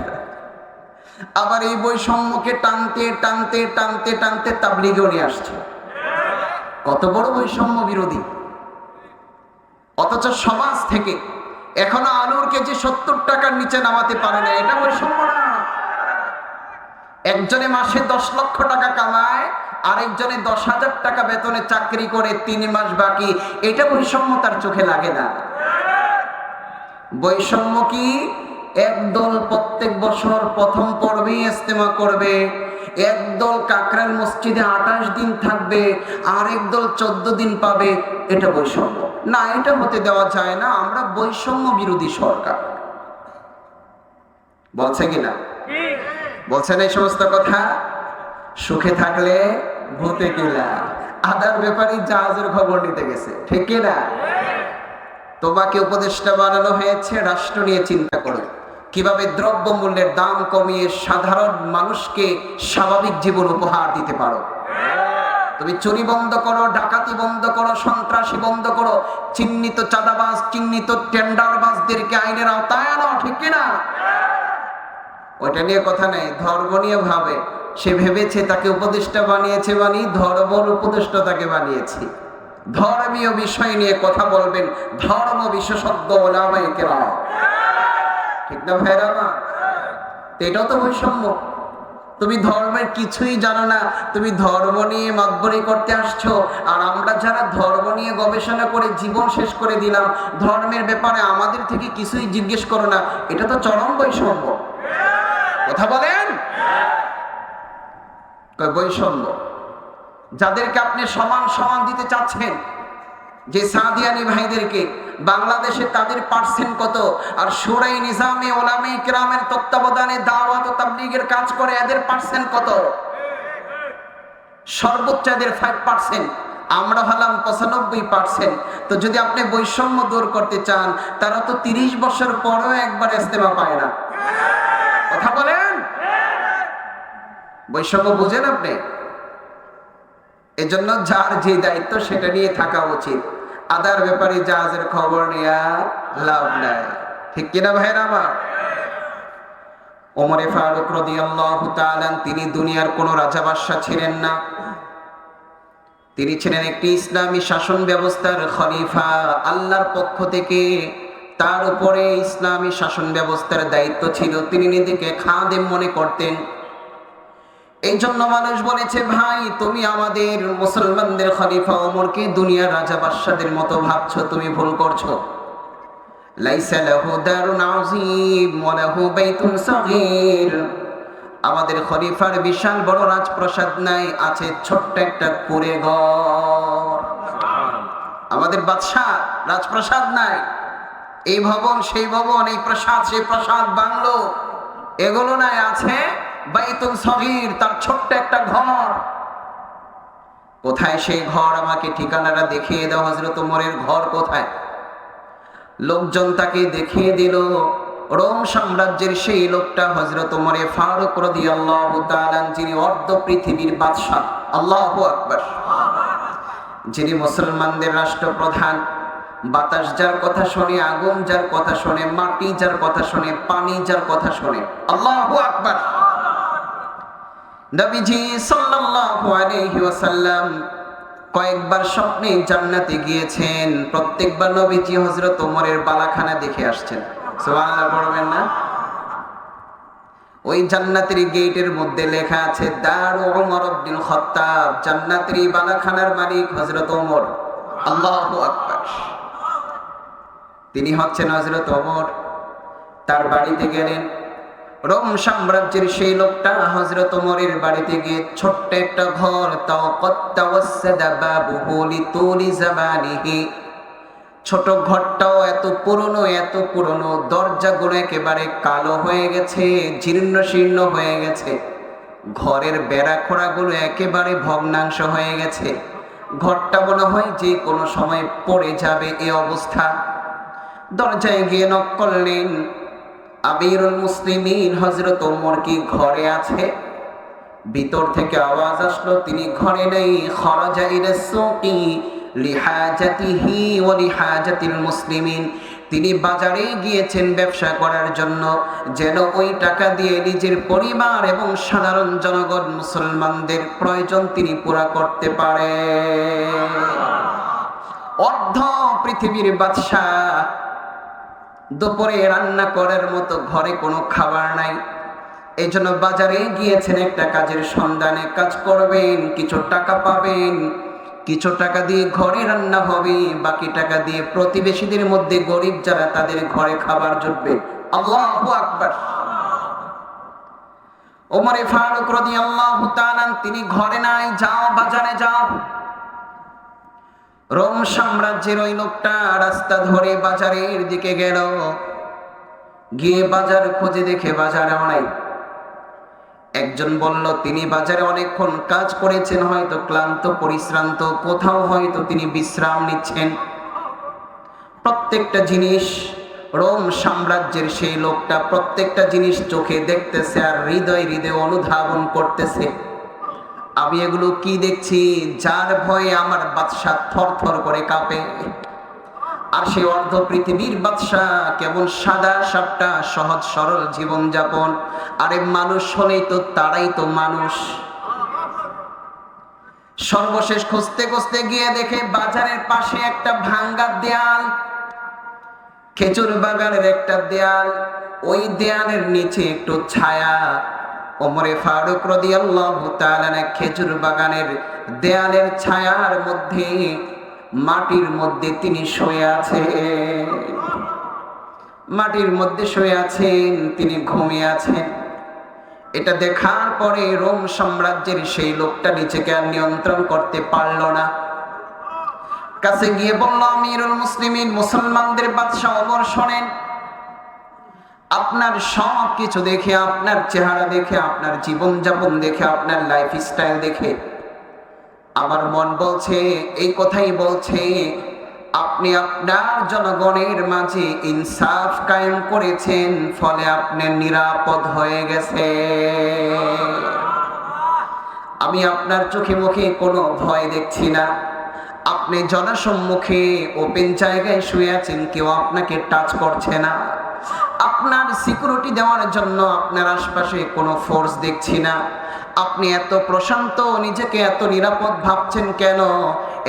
আবার এই বৈষম্যকে টানতে টানতে টানতে টানতে তাবলীগেও নিয়ে আসছে। কত বড় বৈষম্য বিরোধী! অথচ সমাজ থেকে এখনো আলুর কেজি 70 টাকার নিচে নামাতে পারে না। এটা বৈষম্য না। একজনে মাসে 10 লক্ষ টাকা কামায়, আরেকজনে 10,000 টাকা বেতনে চাকরি করে, 3 মাস বাকি। এটা বৈষম্য তার চোখে লাগে না। বৈষম্য কি? একদল প্রত্যেক বছর প্রথম পর্বে ইজতেমা করবে, একদল কাকরাইল মসজিদে 28 দিন থাকবে, আরেক দল 14 দিন পাবে। এটা বৈষম্য না, এটা হতে দেওয়া যায় না। আমরা বৈষম্য বিরোধী সরকার। বলছে কিনা? বলছেন এই সমস্ত কথা? সুখে থাকলে ভূতে কিলা। আদার ব্যাপারে জাহাজের খবর নিতে গেছে, ঠিক কিনা? তোমাকে উপদেষ্টা বানানো হয়েছে, রাষ্ট্র নিয়ে চিন্তা করো কিভাবে দ্রব্য মূল্যের দাম কমিয়ে সাধারণ মানুষকে স্বাভাবিক জীবন উপহার দিতে পারো। তুমি চুরি বন্ধ করো, ডাকাতি বন্ধ করো, সন্ত্রাসী বন্ধ করো, চিহ্নিত চাঁদাবাজ, চিহ্নিত টেন্ডারবাজদেরকে আইনের আওতায় আনো, ঠিক কিনা? ওইটা নিয়ে কথা নেই, ধর্ম নিয়ে ভাবে। সে ভেবেছে তাকে উপদেষ্টা বানিয়েছে, ধর্মের উপদেষ্টা তাকে বানিয়েছি। ধর্মীয় বিষয় নিয়ে কথা বলবেন ধর্ম বিশেষজ্ঞ ওলামায়ে কেরাম, ঠিক না ভাইরা আমার? এটাও তো বৈষম্য। তুমি ধর্মের কিছুই জানো না, তুমি ধর্ম নিয়ে মাতবরি করতে আসছো। আর আমরা যারা ধর্ম নিয়ে গবেষণা করে জীবন শেষ করে দিলাম, ধর্মের ব্যাপারে আমাদের থেকে কিছুই জিজ্ঞেস করো না। এটা তো চরম বৈষম্য। কথা বলেন। বৈষম্য যাদেরকে আপনি সমান সমান দিতে চাচ্ছেন, যে সাদিয়ানি ভাইদেরকে বাংলাদেশে তাদের পার্সেন্ট কত, আর শুরাই নিজামে ওলামায়ে কেরামের তত্ত্বাবধানে দাওয়াত ও তাবলীগের কাজ করে এদের পার্সেন্ট কত? সর্বোচ্চ এদের 5%, আমরা হলাম 95%। তো যদি আপনি বৈষম্য দূর করতে চান, তারা তো 30 বছর পরেও একবার ইজতেমা পায় না। কথা বলেন। বৈষম্য বুঝেন আপনি? এজন্য যার যে দায়িত্ব সেটা নিয়ে থাকা উচিত। আদার ব্যাপারে জাহাজের খবর নেয়া লাভ নাই, ঠিক কিনা ভাইরা আমার? ওমরে ফারুক রাদিয়াল্লাহু তাআলা তিনি দুনিয়ার কোন রাজা বাদশা ছিলেন না। তিনি ছিলেন একটি ইসলামী শাসন ব্যবস্থার খলিফা। আল্লাহর পক্ষ থেকে তার উপরে ইসলামী শাসন ব্যবস্থার দায়িত্ব ছিল। তিনি নিজেকে খাদেম মনে করতেন। এই জন্য মানুষ বলেছে, ভাই তুমি আমাদের মুসলমানদের খলিফা ওমরকে দুনিয়ার রাজা বাদশাদের মতো ভাবছো, তুমি ভুল করছো। লাইসা লাহু দারুন আযীম ওয়া লাহু বাইতুন সাগীর। আমাদের খলিফার বিশাল বড় রাজপ্রাসাদ নাই, আছে ছোট্ট একটা কুঁড়ে ঘর। আমাদের বাদশা রাজপ্রাসাদ নাই, এই ভবন সেই ভবন, এই প্রাসাদ সেই প্রাসাদ, বাংলো এগুলো নাই, আছে বাইতুল সগীর, তার ছোট্ট একটা ঘর। কোথায় সেই ঘর? আমাকে ঠিকানাটা দেখিয়ে দাও। হযরত ওমরের ঘর কোথায়? লোকজন তাকে দেখিয়ে দিল। রোম সাম্রাজ্যের সেই লোকটা হযরত ওমরে ফারুক রাদিয়াল্লাহু তাআলা, যিনি অর্ধ পৃথিবীর বাদশা। আল্লাহু আকবার। যিনি মুসলমানদের রাষ্ট্রপ্রধান। বাতাস যার কথা শোনে, আগুন যার কথা শোনে, মাটি যার কথা শোনে, পানি যার কথা শোনে। আল্লাহু আকবার। নবীজি সাল্লাল্লাহু আলাইহি ওয়াসাল্লাম কয়েকবার স্বপ্নে জান্নাতে গিয়েছেন। প্রত্যেকবার নবীজি হযরত ওমরের বালাখানা দেখে আসছেন। সুবহানাল্লাহ পড়বেন না? ওই জান্নাতের গেটের মধ্যে লেখা আছে দারু ওমর ইবনুল খাত্তাব। জান্নাতের বালাখানার মালিক হযরত ওমর। আল্লাহু আকবার। তিনি হচ্ছেন হযরত ওমর। তার বাড়িতে গেলেন। রোম সাম্রাজ্যের সেই লোকটা হযরত ওমরের বাড়িতে গিয়ে ছোট্ট একটা ঘর, তাও কত্তাওয়াসসাদা বাবুহু লিতুলি জামানিহি। ছোট ঘরটাও এত পুরনো, দরজাগুলো একেবারে কালো হয়ে গেছে, জীর্ণ শীর্ণ হয়ে গেছে। ঘরের বেড়াখোড়াগুলো একেবারে ভগ্নাংশ হয়ে গেছে, ঘরটা মনে হয় যে কোনো সময় পড়ে যাবে এই অবস্থা। দরজায় গিয়ে নক করলেন, আমিরুল মুসলিমিন হযরত ওমর কি ঘরে আছে? ভিতর থেকে আওয়াজ আসলো, তিনি ঘরে নেই। খরাজা ইলা সুকি লিহাজাতিহি ওয়া লিহাজাতিল মুসলিমিন, তিনি বাজারে গিয়েছেন ব্যবসা করার জন্য, যেন ওই টাকা দিয়ে নিজের পরিবার এবং সাধারণ জনগণ মুসলমানদের প্রয়োজন তিনি পুরা করতে পারে। অর্ধ পৃথিবীর বাদশা, দুপুরে রান্না করার মতো ঘরে কোনো খাবার নাই, এই জন্য বাজারে গিয়েছেন একটা কাজের সন্ধানে। কাজ করবেন, কিছু টাকা পাবেন, কিছু টাকা দিয়ে ঘরে রান্না হবে, বাকি টাকা দিয়ে প্রতিবেশীদের মধ্যে গরিব যারা তাদের ঘরে খাবার জুটবে। আল্লাহু আকবার। ওমর ফারুক রাদিয়াল্লাহু তাআলা তিনি ঘরে নাই, যাও বাজারে যাও। রোম সাম্রাজ্যের ওই লোকটা রাস্তা ধরে বাজারের দিকে গেল, গিয়ে বাজার খুঁজে দেখে বাজারে নাই। একজন বলল তিনি বাজারে অনেকক্ষণ কাজ করেছেন, হয়তো ক্লান্ত পরিশ্রান্ত, কোথাও হয়তো তিনি বিশ্রাম নিচ্ছেন। প্রত্যেকটা জিনিস রোম সাম্রাজ্যের সেই লোকটা প্রত্যেকটা জিনিস চোখে দেখতেছে আর হৃদয় হৃদয় অনুধাবন করতেছে। আমি এগুলো কি দেখছি, যার ভয়ে আমার বাদশা থরথর করে কাঁপে। আর সেই অর্ধ পৃথিবীর বাদশা কেমন সাদা সাপটা সহজ সরল জীবন যাপন। আরে মানুষ হলেই তো তারাই তো মানুষ। সর্বশেষ খুঁজতে খুঁজতে গিয়ে দেখে বাজারের পাশে একটা ভাঙ্গা দেয়াল, খেজুর বাগানের একটা দেয়াল, ওই দেয়ালের নিচে একটু ছায়া। ওমরে ফারুক রাদিয়াল্লাহু তাআলা খেজুর বাগানের দেয়ালের ছায়ার মধ্যে মাটির মধ্যে তিনি শুয়ে আছেন, মাটির মধ্যে শুয়ে আছেন, তিনি ঘুমিয়ে আছেন। এটা দেখার পরে রোম সাম্রাজ্যের সেই লোকটা নিজেকে আর নিয়ন্ত্রণ করতে পারল না। কাছে গিয়ে বলল, আমিরুল মুসলিমিন, মুসলমানদের বাদশা ওমর, শোনেন, আপনার সব কিছু দেখে, আপনার চেহারা দেখে, আপনার জীবনযাপন দেখে, আপনার লাইফ স্টাইল দেখে আমার মন বলছে, এই কথাই বলছে, আপনি আপনার জনগণের মাঝে ইনসাফ কায়েম করেছেন, ফলে আপনি নিরাপদ হয়ে গেছে। আমি আপনার চোখে মুখে কোনো ভয় দেখছি না। আপনি জনসম্মুখে ওপেন জায়গায় শুয়ে আছেন, কেউ আপনাকে টাচ করছে না। আপনার সিকিউরিটি দেওয়ার জন্য আপনার আশপাশে কোনো ফোর্স দেখছি না। আপনি এত প্রশান্ত, নিজেকে এত নিরাপদ ভাবছেন কেন?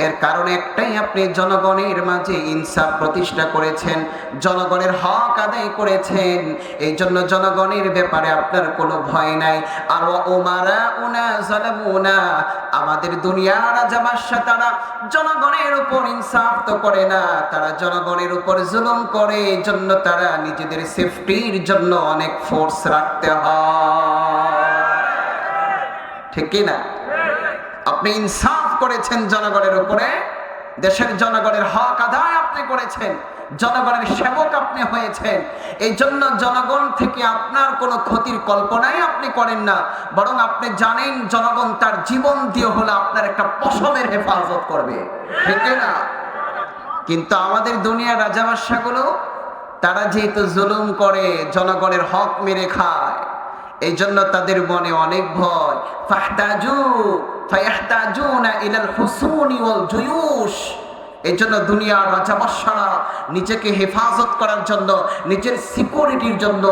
এর কারণ একটাই, আপনি জনগণের মাঝে ইনসাফ প্রতিষ্ঠা করেছেন, জনগণের হক আদায় করেছেন। এই জন্য জনগণের ব্যাপারে আপনার কোনো ভয় নাই। আর উমারাউনা যালামুনা, আমাদের দুনিয়ার রাজা বাদশা তারা জনগণের উপর ইনসাফ তো করে না, তারা জনগণের উপর জুলুম করে। এই জন্য তারা নিজেদের সেফটির জন্য অনেক ফোর্স রাখতে হয়, ঠিক কি না? আপনি ইনসাফ করেছেন জনগণের উপরে, দেশের জনগণের হক আদায় আপনি করেছেন, জনগণের সেবক আপনি হয়েছেন। এই জন্য জনগণ থেকে আপনার কোনো ক্ষতির কল্পনাই আপনি করেন না, বরং আপনি জানেন জনগণ তার জীবন দিয়ে হলে আপনার একটা পশমের হেফাজত করবে, ঠিক না? কিন্তু আমাদের দুনিয়ার রাজা বাদশাগুলো, তারা যেহেতু জুলুম করে, জনগণের হক মেরে খায়, এই জন্য তাদের মনে অনেক ভয়। ফায়াহতাজুনা ইলাল হুসুনি ওয়াল জুয়ুশ, এই জন্য দুনিয়ার রাজা বাদশারা নিজেকে হেফাজত করার জন্য, নিজের সিকিউরিটির জন্য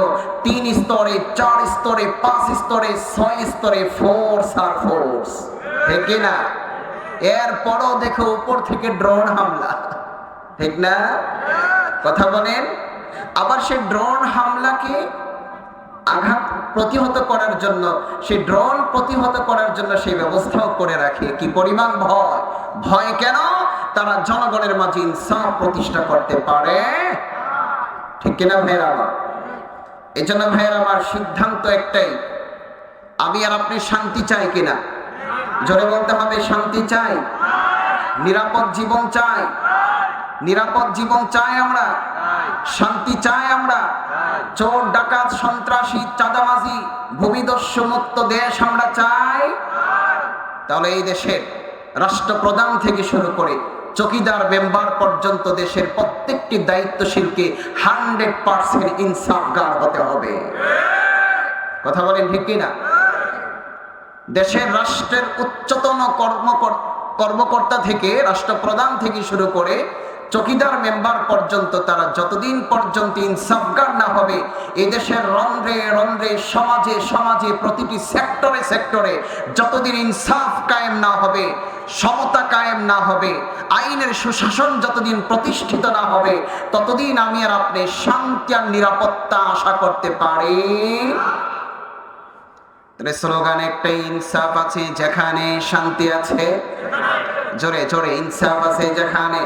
3 স্তরে, 4 স্তরে, 5 স্তরে, 6 স্তরে ফোর্স আর ফোর্স, ঠিক না? এরপরও দেখো উপর থেকে ড্রোন হামলা, ঠিক না? কথা বলেন। আবার সেই ড্রোন হামলাকে আঘাত প্রতিহত করার জন্য, সেই ড্রোন প্রতিহত করার জন্য সেই ব্যবস্থাও করে রাখে। কি পরিমাণ ভয়! ভয় কেন? তারা জনগণের মাঝে ইনসাফ প্রতিষ্ঠা করতে পারে, ঠিক কিনা ভাইয়েরা আমার? এই জন্য ভাইয়েরা আমার, সিদ্ধান্ত একটাই, আমি আর আপনি শান্তি চাই কিনা? জোরে বলতে হবে, শান্তি চাই, নিরাপদ জীবন চাই, নিরাপদ জীবন চাই আমরা, শান্তি চাই আমরা। চোর ডাকাত সন্ত্রাসী চাঁদাবাজি ভূমিদস্যু মুক্ত দেশ আমরা চাই, তাহলে এই দেশের রাষ্ট্রপ্রধান থেকে শুরু করে চকিদার মেম্বার পর্যন্ত দেশের প্রত্যেকটি দায়িত্বশীলকে 100% ইনসাফগার হতে হবে। কথা বলেন ঠিক কিনা? দেশের রাষ্ট্রের উচ্চতম কর্মকর্তা থেকে রাষ্ট্রপ্রধান থেকে শুরু করে চকিদার মেম্বার পর্যন্ত তারা যতদিন পর্যন্ত ইনসাফগার না হবে, এই দেশের রন্ধ্রে রন্ধ্রে সমাজে সমাজে প্রতিটি সেক্টরে সেক্টরে যতদিন ইনসাফ কায়েম না হবে, সমতা কায়েম না হবে, আইনের সুশাসন যতদিন প্রতিষ্ঠিত না হবে, ততদিন আমি আর আপনি শান্তি আর নিরাপত্তা আশা করতে পারি। স্লোগান একটাই, ইনসাফ আছে যেখানে শান্তি আছে। জোরে জোরে, ইনসাফ আছে যেখানে,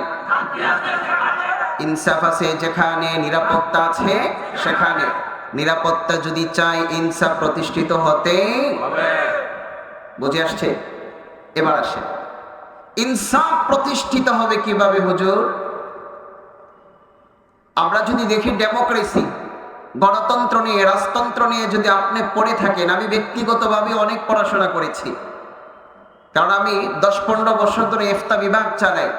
ইনসাফ আছে যেখানে, নিরাপত্তা আছে সেখানে। নিরাপত্তা যদি চাই, ইনসাফ প্রতিষ্ঠিত হতে হবে। বুঝে আসছে? এবার আসে, ইনসাফ প্রতিষ্ঠিত হবে কিভাবে হুজুর? আমরা যদি দেখি ডেমোক্রেসি, গণতন্ত্র নিয়ে, রাজতন্ত্র নিয়ে যদি আপনি পড়ে থাকেন, আমি ব্যক্তিগতভাবে অনেক পড়াশোনা করেছি, কারণ আমি 10-15 বছর ধরে ইফতা বিভাগ চালাই,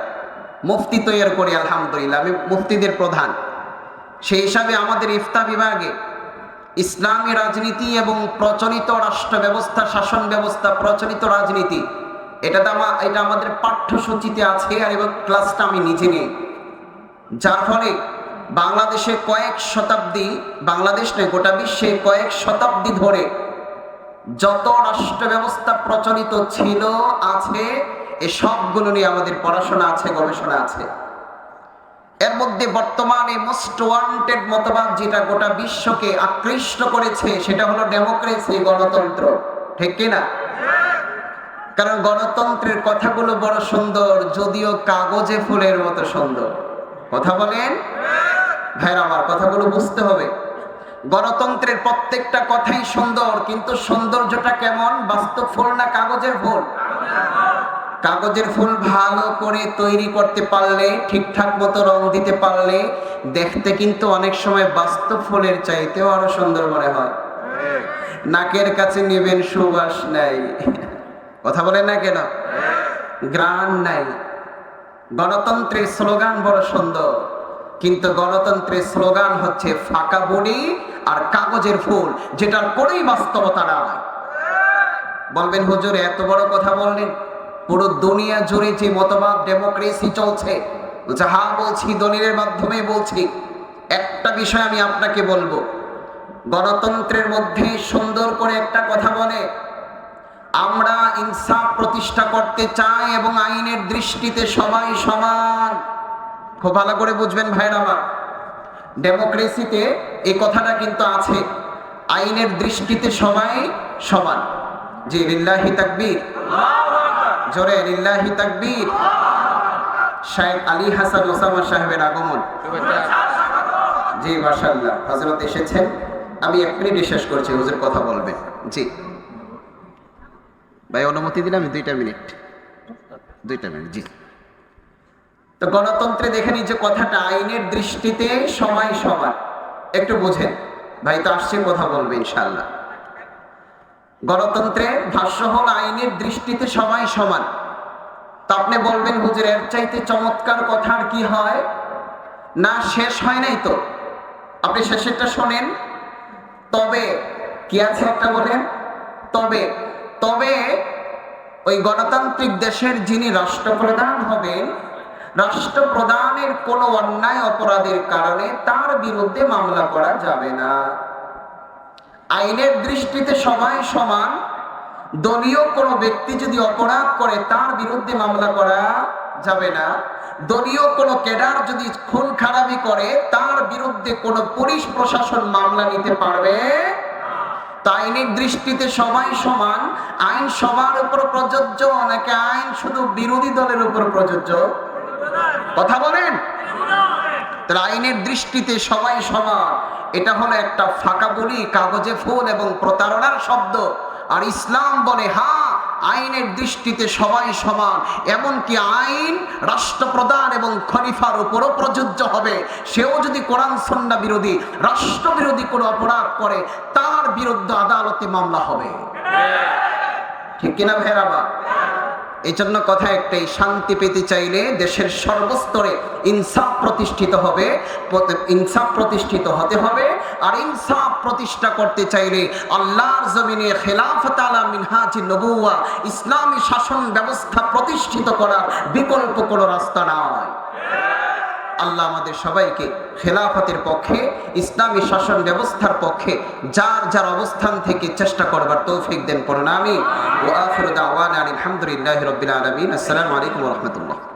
মুফতি তৈরি করি, আলহামদুলিল্লাহ আমি মুফতিদের প্রধান। সেই হিসাবে আমাদের ইফতা বিভাগে ইসলামী রাজনীতি এবং প্রচলিত রাষ্ট্র ব্যবস্থা, শাসন ব্যবস্থা, প্রচলিত রাজনীতি, এটা আমাদের পাঠ্যসূচিতে আছে, আর এবং ক্লাসটা আমি নিজে নিই। যার ফলে বাংলাদেশে কয়েক শতাব্দী, বাংলাদেশ নয় গোটা বিশ্বে কয়েক শতাব্দী ধরে যত রাষ্ট্র ব্যবস্থা প্রচলিত ছিল আছে, এই সবগুলো নিয়ে আমাদের পড়াশোনা আছে, গবেষণা আছে। এর মধ্যে বর্তমানে মোস্ট ওয়ান্টেড মতবাদ যেটা গোটা বিশ্বকে আকৃষ্ট করেছে, সেটা হলো ডেমোক্রেসি, গণতন্ত্র। ঠিক কিনা? কারণ গণতন্ত্রের কথাগুলো বড় সুন্দর, যদিও কাগজে ফুলের মতো সুন্দর। কথা বলেন ভাইরা আমার, কথাগুলো বুঝতে হবে। গণতন্ত্রের প্রত্যেকটা কথাই সুন্দর, কিন্তু সৌন্দর্যটা কেমন? বাস্তব ফুল না কাগজের ফুল? কাগজের ফুল ভালো করে তৈরি করতে পারলে, ঠিকঠাক মতো রং দিতে পারলে দেখতে কিন্তু অনেক সময় বাস্তব ফুলের চাইতেও আরো সুন্দর মনে হয়। নাকের কাছে নেবেন, সুবাস নাই। কথা বলেন না কেন? গ্রান নাই। গণতন্ত্রের স্লোগান বড় সুন্দর, কিন্তু গণতন্ত্রের স্লোগান হচ্ছে ফাঁকা বড়ি আর কাগজের ফুল, যেটার কোনোই বাস্তবতা নাই। বলবেন হুজুর এত বড় কথা বললেন, পুরো দুনিয়া জুড়ে যে মতবাদ ডেমোক্রেসি চলছে, হ্যাঁ বলছি, দলিলের মাধ্যমে বলছি। একটা বিষয় আমি আপনাকে বলবো, গণতন্ত্রের মধ্যে সুন্দর করে একটা কথা বলে, আমরা ইনসাফ প্রতিষ্ঠা করতে চাই এবং আইনের দৃষ্টিতে সবাই সমান। খুব ভালো করে বুঝবেন ভাইরা আমার, ডেমোক্রেসিতে এই কথাটা কিন্তু আছে, আইনের দৃষ্টিতে সবাই সমান। জি, লিল্লাহি তাকবীর, জোরে লিল্লাহি তাকবীর। শাহেখ আলী হাসান ওসামা সাহেবের আগমন। জি মাশাআল্লাহ, হযরত এসেছেন। আমি 1 মিনিট শেষ করছি, হুজুর কথা বলবেন। জি ভাই, অনুমতি দিলাম 2টা মিনিট। জি। তো গণতন্ত্রে দেখেনি যে কথাটা আইনের দৃষ্টিতে সবাই সমান, একটু বোঝেন ভাই, তো আসছে কথা বলবে ইনশাআল্লাহ। গণতন্ত্রে ভাষ্য হল আইনের দৃষ্টিতে সবাই সমান। তো আপনি বলবেন হুজুর এর চাইতে চমৎকার কথা আর কি হয়? না, শেষ হয় নাই তো, আপনি শেষেরটা শোনেন। তবে কি আছে একটা বলেন, তবে তবে ওই গণতান্ত্রিক দেশের যিনি রাষ্ট্রপ্রধান হবেন, রাষ্ট্রপ্রধানের কোনো অন্যায় অপরাধের কারণে তার বিরুদ্ধে মামলা করা যাবে না। আইনের দৃষ্টিতে সবাই সমান, দলীয় কোনো ব্যক্তি যদি অপরাধ করে তার বিরুদ্ধে মামলা করা যাবে না। দলীয় কোনো ক্যাডার যদি খুন খারাপি করে তার বিরুদ্ধে কোনো পুলিশ প্রশাসন মামলা নিতে পারবে। আইনের দৃষ্টিতে সবাই সমান, আইন সবার উপর প্রযোজ্য নাকি আইন শুধু বিরোধী দলের উপর প্রযোজ্য? কথা বলেন। তাহলে আইনের দৃষ্টিতে সবাই সমান, এটা হলো একটা ফাঁকা বলি, কাগজে ফুল এবং প্রতারণার শব্দ। আর ইসলাম বলে হ্যাঁ, আইনের দৃষ্টিতে সবাই সমান, এমনকি আইন রাষ্ট্রপ্রধান এবং খলিফার উপরও প্রযোজ্য হবে। সেও যদি কোরআন সুন্নাহ বিরোধী, রাষ্ট্রবিরোধী কোনো অপরাধ করে, তার বিরুদ্ধে আদালতে মামলা হবে। ঠিক কিনা ভাইরা? এই জন্য কথা একটাই, শান্তি পেতে চাইলে দেশের সর্বস্তরে ইনসাফ প্রতিষ্ঠিত হবে, ইনসাফ প্রতিষ্ঠিত হতে হবে। আর ইনসাফ প্রতিষ্ঠা করতে চাইলে আল্লাহর জমিনে খেলাফত আলা মিনহাজি নবুওয়া, ইসলামী শাসন ব্যবস্থা প্রতিষ্ঠিত করার বিকল্প কোনো রাস্তা নাই। আল্লাহ আমাদের সবাইকে খেলাফতের পক্ষে, ইসলামী শাসন ব্যবস্থার পক্ষে যার যার অবস্থান থেকে চেষ্টা করবার তৌফিক দেন, পড়ুন আমিন। ওয়া আখিরু দাওয়ানা আলহামদুলিল্লাহি রাব্বিল আলামিন। আসসালামু আলাইকুম ওয়া রাহমাতুল্লাহ।